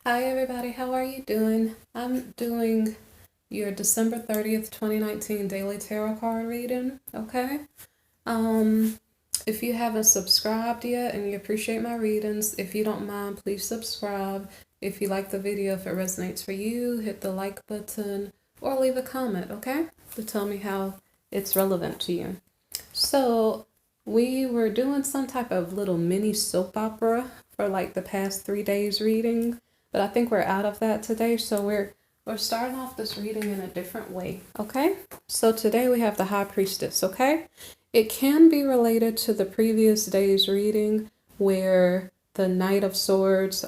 Hi everybody, how are you doing? I'm doing your December 30th, 2019 daily tarot card reading, okay? Um if you haven't subscribed yet and you appreciate my readings, if you don't mind, please subscribe. If you like the video, if it resonates for you, hit the like button or leave a comment, okay? To tell me how it's relevant to you. So, we were doing some type of little mini soap opera for like the past 3 days reading, but I think we're out of that today. So we're starting off this reading in a different way, okay? So today we have the High Priestess, okay? It can be related to the previous day's reading where the Knight of Swords,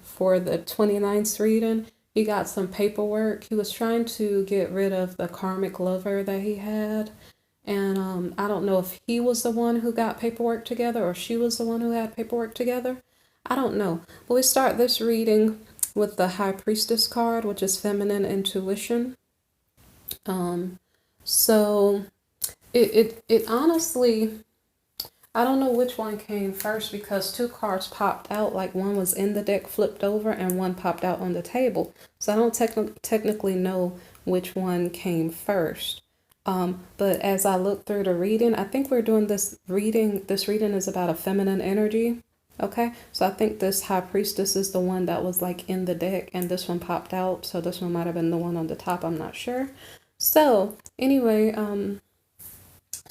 for the 29th reading, he got some paperwork. He was trying to get rid of the karmic lover that he had. And I don't know if he was the one who got paperwork together or she was the one who had paperwork together. I don't know. But we start this reading with the High Priestess card, which is feminine intuition. So it honestly, I don't know which one came first because two cards popped out, like one was in the deck flipped over and one popped out on the table. So I don't technically know which one came first. But as I look through the reading, I think we're doing this reading. This reading is about a feminine energy. Okay, so I think this High Priestess is the one that was like in the deck, and this one popped out. So this one might have been the one on the top. I'm not sure. So anyway,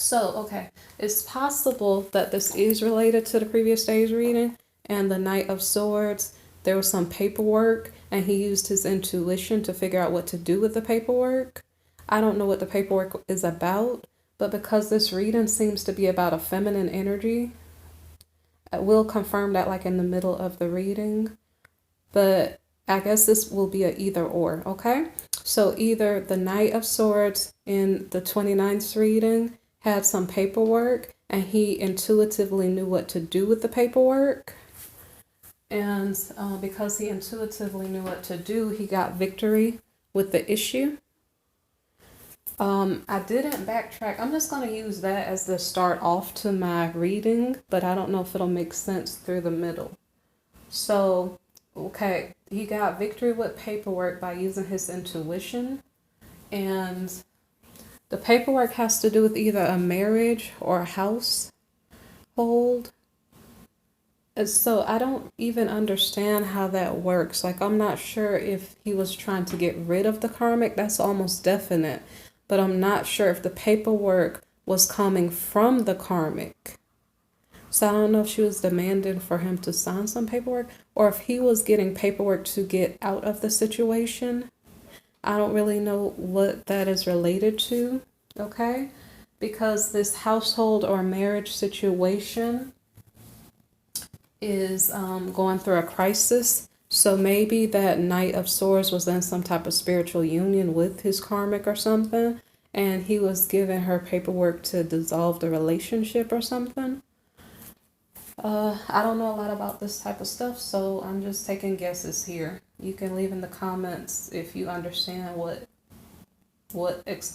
okay, it's possible that this is related to the previous day's reading and the Knight of Swords. There was some paperwork, and he used his intuition to figure out what to do with the paperwork. I don't know what the paperwork is about, but because this reading seems to be about a feminine energy, we'll confirm that like in the middle of the reading. But I guess this will be a either or, okay? So either the Knight of Swords in the 29th reading had some paperwork and he intuitively knew what to do with the paperwork. And because he intuitively knew what to do, he got victory with the issue. I didn't backtrack. I'm just going to use that as the start off to my reading, but I don't know if it'll make sense through the middle. So, okay, he got victory with paperwork by using his intuition, and the paperwork has to do with either a marriage or a household. So I don't even understand how that works. Like, I'm not sure if he was trying to get rid of the karmic. That's almost definite. But I'm not sure if the paperwork was coming from the karmic. So I don't know if she was demanding for him to sign some paperwork or if he was getting paperwork to get out of the situation. I don't really know what that is related to, okay? Because this household or marriage situation is going through a crisis. So maybe that Knight of Swords was in some type of spiritual union with his karmic or something, and he was giving her paperwork to dissolve the relationship or something. I don't know a lot about this type of stuff, so I'm just taking guesses here. You can leave in the comments if you understand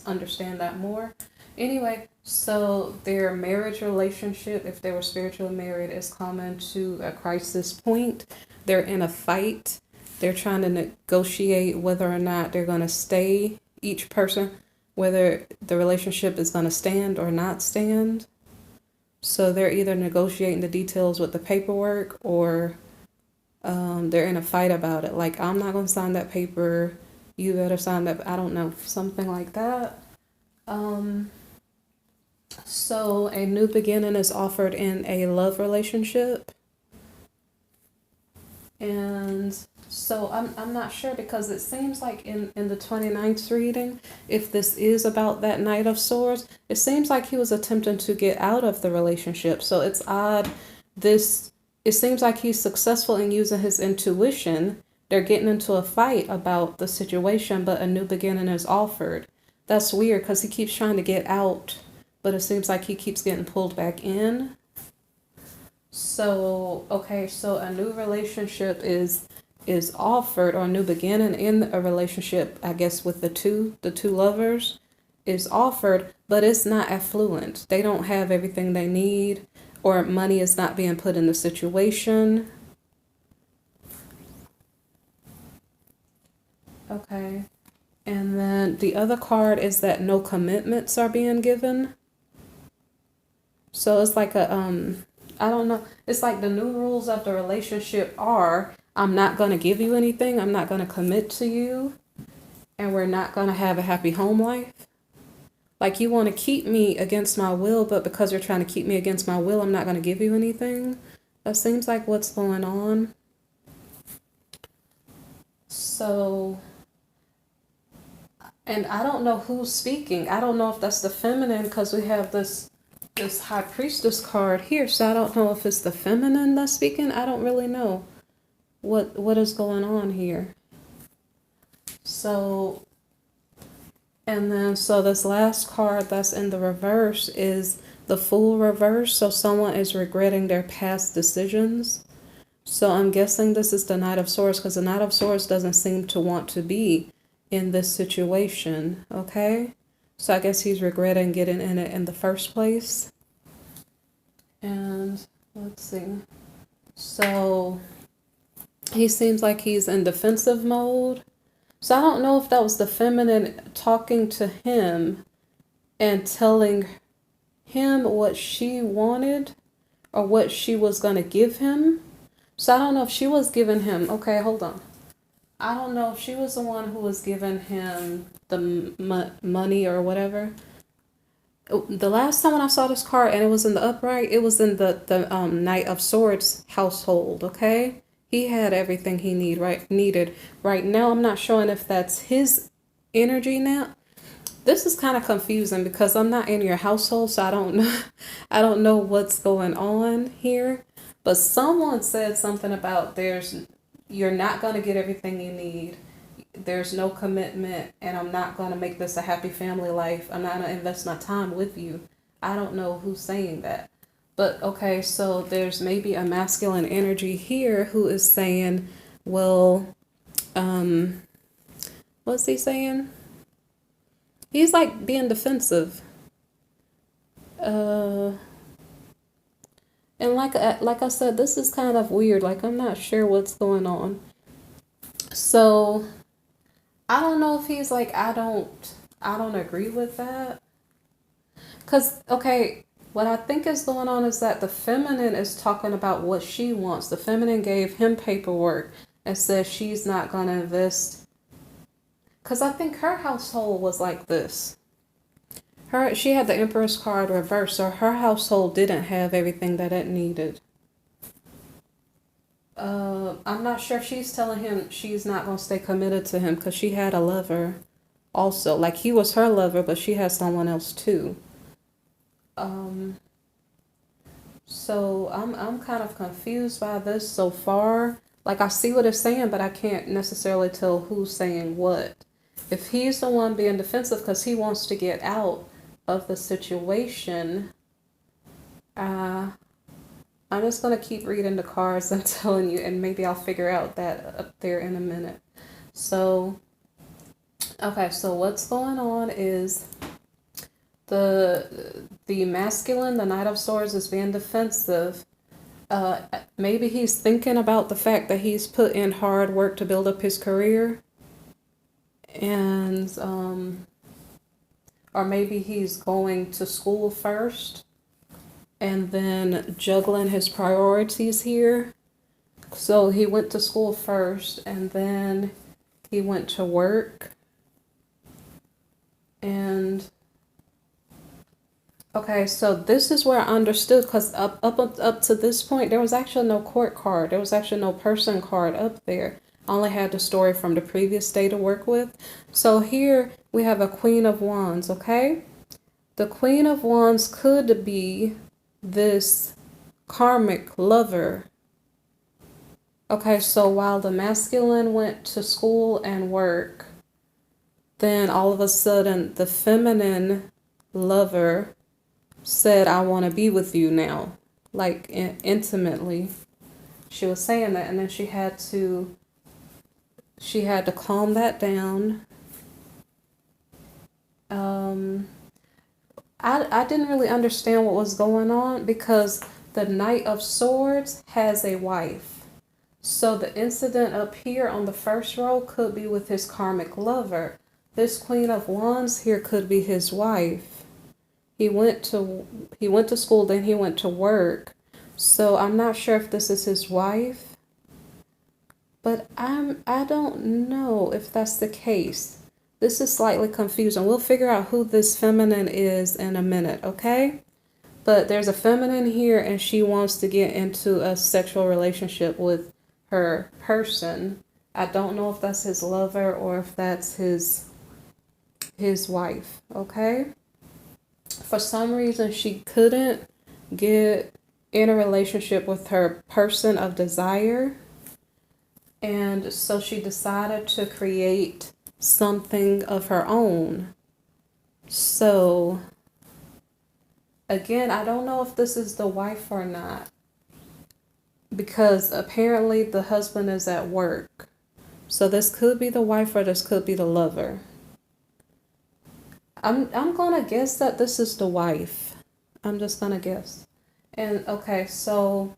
understand that more. Anyway, so their marriage relationship, if they were spiritually married, is coming to a crisis point. They're in a fight. They're trying to negotiate whether or not they're going to stay, each person, whether the relationship is going to stand or not stand. So they're either negotiating the details with the paperwork or they're in a fight about it. Like, I'm not going to sign that paper. You better sign that. I don't know. Something like that. So a new beginning is offered in a love relationship. And so I'm not sure because it seems like in the 29th reading, if this is about that Knight of Swords, it seems like he was attempting to get out of the relationship. So it's odd. It seems like he's successful in using his intuition. They're getting into a fight about the situation, but a new beginning is offered. That's weird because he keeps trying to get out, but it seems like he keeps getting pulled back in. So, okay, so a new relationship is offered, or a new beginning in a relationship, I guess with the two lovers is offered, but it's not affluent. They don't have everything they need, or money is not being put in the situation. Okay. And then the other card is that no commitments are being given. So it's like a, I don't know. It's like the new rules of the relationship are, I'm not going to give you anything. I'm not going to commit to you. And we're not going to have a happy home life. Like you want to keep me against my will, but because you're trying to keep me against my will, I'm not going to give you anything. That seems like what's going on. So, and I don't know who's speaking. I don't know if that's the feminine because we have this High Priestess card here. So I don't know if it's the feminine that's speaking. I don't really know what is going on here. So, and then so this last card that's in the reverse is the Fool reverse. So someone is regretting their past decisions. So I'm guessing this is the Knight of Swords because the Knight of Swords doesn't seem to want to be in this situation, okay? So I guess he's regretting getting in it in the first place. And let's see. So he seems like he's in defensive mode. So I don't know if that was the feminine talking to him and telling him what she wanted or what she was going to give him. So I don't know if she was giving him, okay, hold on. I don't know if she was the one who was giving him the money or whatever. The last time when I saw this card and it was in the upright, it was in the Knight of Swords household, okay? He had everything he needed. Right now, I'm not showing if that's his energy now. This is kind of confusing because I'm not in your household, so I don't know. I don't know what's going on here. But someone said something about you're not going to get everything you need. There's no commitment, and I'm not going to make this a happy family life. I'm not going to invest my time with you. I don't know who's saying that. But okay, so there's maybe a masculine energy here who is saying, well, what's he saying? He's like being defensive. And like I said, this is kind of weird. Like I'm not sure what's going on. So I don't know if he's like I don't agree with that. Cause okay, what I think is going on is that the feminine is talking about what she wants. The feminine gave him paperwork and says she's not gonna invest. Cause I think her household was like this. She had the Empress card reversed, so her household didn't have everything that it needed. I'm not sure if she's telling him she's not going to stay committed to him because she had a lover also. Like he was her lover, but she had someone else too. So I'm kind of confused by this so far. Like I see what it's saying, but I can't necessarily tell who's saying what. If he's the one being defensive because he wants to get out of the situation, I'm just going to keep reading the cards and telling you, and maybe I'll figure out that up there in a minute. So, okay, so what's going on is the masculine, the Knight of Swords, is being defensive. Maybe he's thinking about the fact that he's put in hard work to build up his career. And, or maybe he's going to school first and then juggling his priorities here. So he went to school first and then he went to work. And okay, so this is where I understood, because up to this point there was actually no court card. There was actually no person card up there. I only had the story from the previous day to work with. So here we have a Queen of Wands, okay? The Queen of Wands could be this karmic lover. Okay, so while the masculine went to school and work, then all of a sudden the feminine lover said, I want to be with you now, like intimately. She was saying that, and then she had to calm that down. I didn't really understand what was going on because the Knight of Swords has a wife. So the incident up here on the first row could be with his karmic lover. This Queen of Wands here could be his wife. He went to school, then he went to work. So I'm not sure if this is his wife, but I don't know if that's the case. This is slightly confusing. We'll figure out who this feminine is in a minute, okay? But there's a feminine here and she wants to get into a sexual relationship with her person. I don't know if that's his lover or if that's his wife, okay? For some reason, she couldn't get in a relationship with her person of desire. And so she decided to create something of her own. So, again, I don't know if this is the wife or not. Because apparently the husband is at work. So this could be the wife or this could be the lover. I'm gonna guess that this is the wife. I'm just gonna guess. And okay, so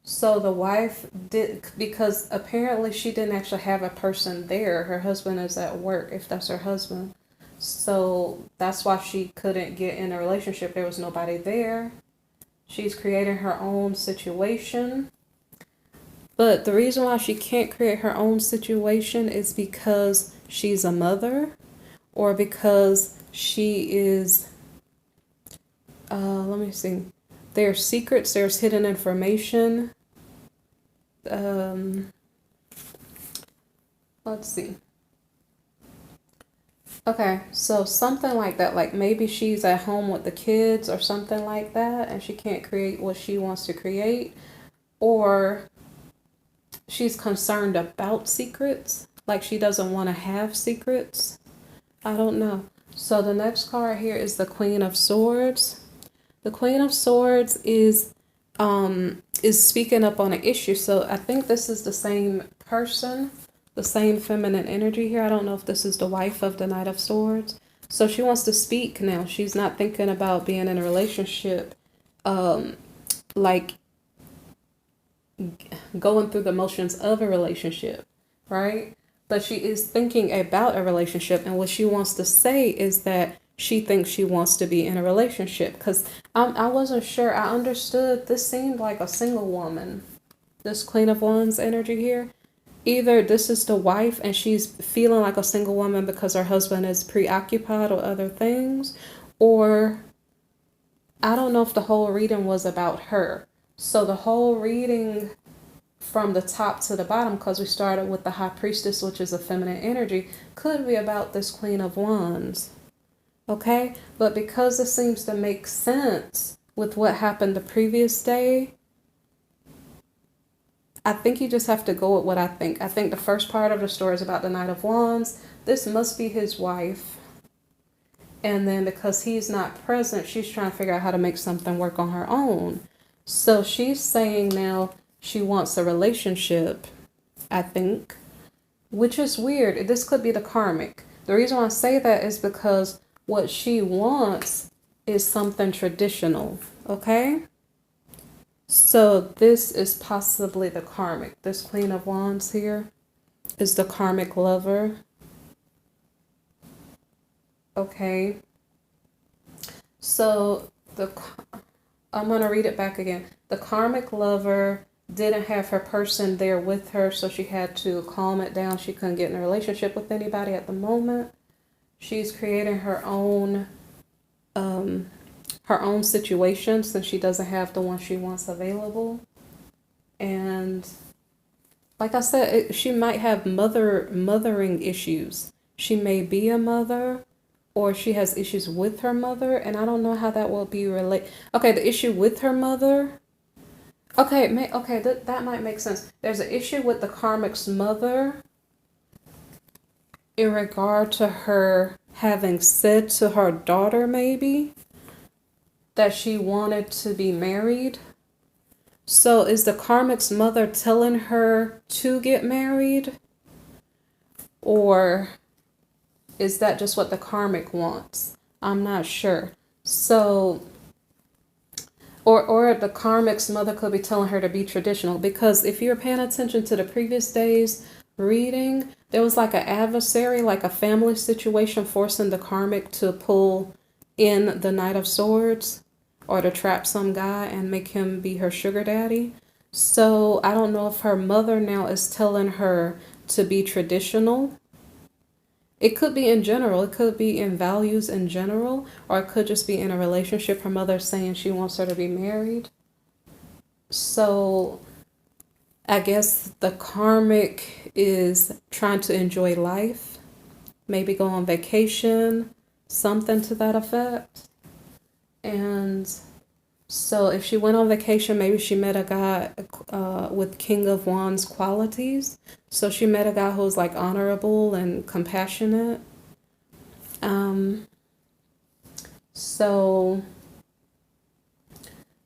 so the wife did, because apparently she didn't actually have a person there. Her husband is at work, if that's her husband. So that's why she couldn't get in a relationship. There was nobody there. She's creating her own situation. But the reason why she can't create her own situation is because she's a mother, or because she is, let me see. There's secrets, there's hidden information. Let's see. Okay, so something like that, like maybe she's at home with the kids or something like that, and she can't create what she wants to create, or she's concerned about secrets, like she doesn't want to have secrets. I don't know. So the next card here is the Queen of Swords. The Queen of Swords is speaking up on an issue. So I think this is the same person, the same feminine energy here. I don't know if this is the wife of the Knight of Swords. So she wants to speak now. She's not thinking about being in a relationship, like going through the motions of a relationship, right? But she is thinking about a relationship, and what she wants to say is that she thinks she wants to be in a relationship. Because I wasn't sure. I understood this seemed like a single woman. This Queen of Wands energy here. Either this is the wife and she's feeling like a single woman because her husband is preoccupied with other things, or I don't know if the whole reading was about her. So the whole reading from the top to the bottom, because we started with the High Priestess, which is a feminine energy, could be about this Queen of Wands. Okay? But because it seems to make sense with what happened the previous day, I think you just have to go with what I think. I think the first part of the story is about the Knight of Wands. This must be his wife. And then because he's not present, she's trying to figure out how to make something work on her own. So she's saying now she wants a relationship, I think, which is weird. This could be the karmic. The reason why I say that is because what she wants is something traditional, okay? So this is possibly the karmic. This Queen of Wands here is the karmic lover. Okay. So I'm going to read it back again. The karmic lover didn't have her person there with her, so she had to calm it down. She couldn't get in a relationship with anybody at the moment. She's creating her own situation since she doesn't have the one she wants available. And like I said, she might have mothering issues. She may be a mother, or she has issues with her mother, and I don't know how that will be related. Okay, the issue with her mother. Okay, that might make sense. There's an issue with the karmic's mother in regard to her having said to her daughter, maybe, that she wanted to be married. So is the karmic's mother telling her to get married? Or is that just what the karmic wants? I'm not sure. So Or the karmic's mother could be telling her to be traditional, because if you're paying attention to the previous day's reading, there was like an adversary, like a family situation forcing the karmic to pull in the Knight of Swords or to trap some guy and make him be her sugar daddy. So I don't know if her mother now is telling her to be traditional. It could be in general, it could be in values in general, or it could just be in a relationship. Her mother saying she wants her to be married. So I guess the karmic is trying to enjoy life, maybe go on vacation, something to that effect. And so if she went on vacation, maybe she met a guy with King of Wands qualities. So she met a guy who's like honorable and compassionate. So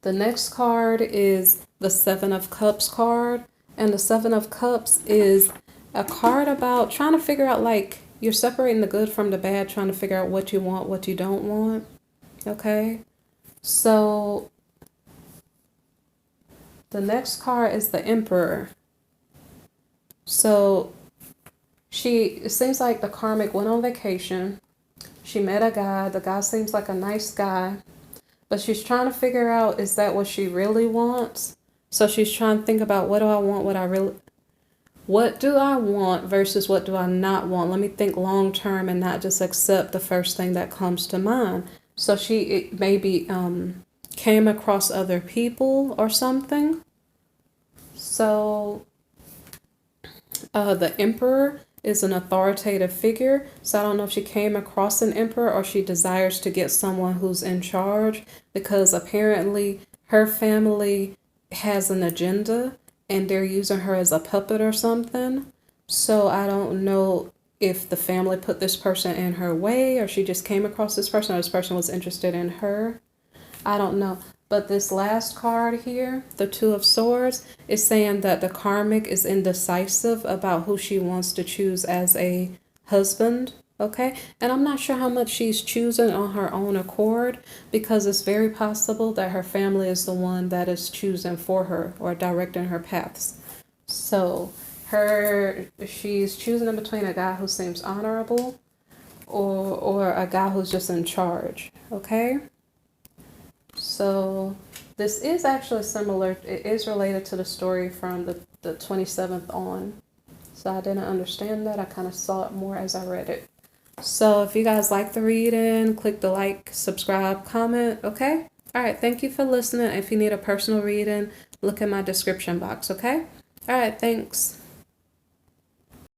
the next card is the Seven of Cups card. And the Seven of Cups is a card about trying to figure out, like, you're separating the good from the bad, trying to figure out what you want, what you don't want. Okay? So the next card is the Emperor. So it seems like the karmic went on vacation. She met a guy. The guy seems like a nice guy. But she's trying to figure out, is that what she really wants? So she's trying to think about, what do I want? What do I want versus what do I not want? Let me think long term and not just accept the first thing that comes to mind. So she maybe came across other people or something. So the Emperor is an authoritative figure. So I don't know if she came across an emperor or she desires to get someone who's in charge, because apparently her family has an agenda and they're using her as a puppet or something. So I don't know if the family put this person in her way, or she just came across this person, or this person was interested in her. I don't know. But this last card here, the Two of Swords, is saying that the karmic is indecisive about who she wants to choose as a husband. Okay? And I'm not sure how much she's choosing on her own accord, because it's very possible that her family is the one that is choosing for her or directing her paths. So she's choosing in between a guy who seems honorable or a guy who's just in charge. Okay? So this is actually similar. It is related to the story from the 27th on. So I didn't understand that. I kind of saw it more as I read it. So if you guys like the reading, click the like, subscribe, comment, okay? All right, thank you for listening. If you need a personal reading, look in my description box, okay? All right, thanks.